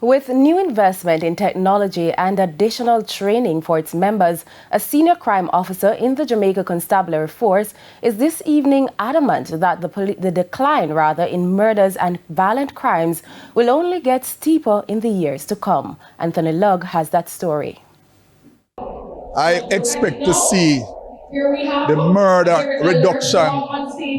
With new investment in technology and additional training for its members, a senior crime officer in the Jamaica Constabulary Force is this evening adamant that the decline in murders and violent crimes will only get steeper in the years to come. Anthony Lugg has that story. I expect to see the murder reduction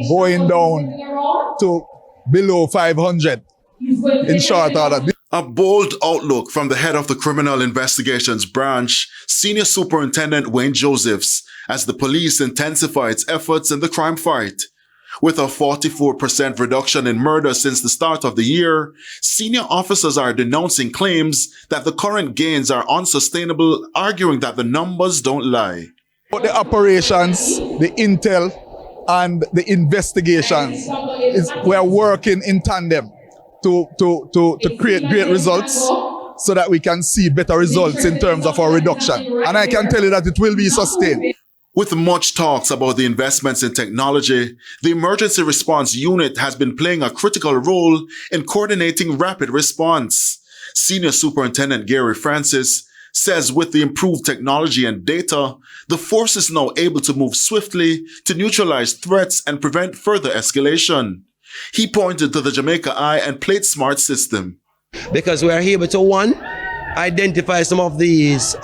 going down to below 500 in short order. A bold outlook from the head of the Criminal Investigations Branch, Senior Superintendent Wayne Josephs, as the police intensify its efforts in the crime fight. With a 44% reduction in murder since the start of the year, senior officers are denouncing claims that the current gains are unsustainable, arguing that the numbers don't lie. The operations, the intel, and the investigations, we are working in tandem to create great results so that we can see better results in terms of our reduction. And I can tell you that it will be sustained. With much talks about the investments in technology, the Emergency Response Unit has been playing a critical role in coordinating rapid response. Senior Superintendent Gary Francis says with the improved technology and data, the force is now able to move swiftly to neutralize threats and prevent further escalation. He pointed to the Jamaica Eye and Plate Smart system. Because we are able to, one, identify some of these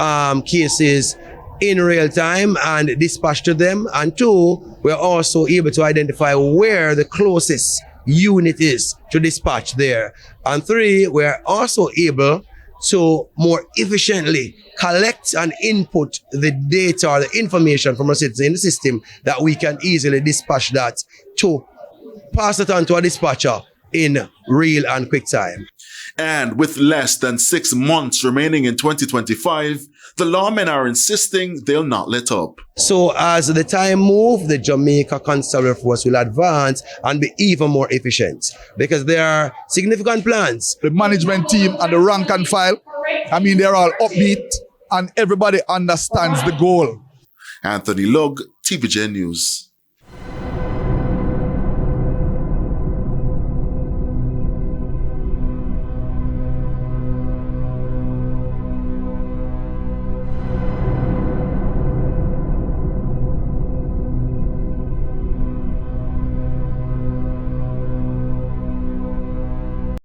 cases in real time and dispatch to them. And two, we are also able to identify where the closest unit is to dispatch there. And three, we are also able to more efficiently collect and input the data or the information from our citizens in the system that we can easily dispatch that to pass it on to a dispatcher in real and quick time. And with less than 6 months remaining in 2025, the lawmen are insisting they'll not let up. So as the time moves, the Jamaica Constabulary Force will advance and be even more efficient because there are significant plans. The management team and the rank and file, they're all upbeat and everybody understands the goal. Anthony Lugg, TVJ News.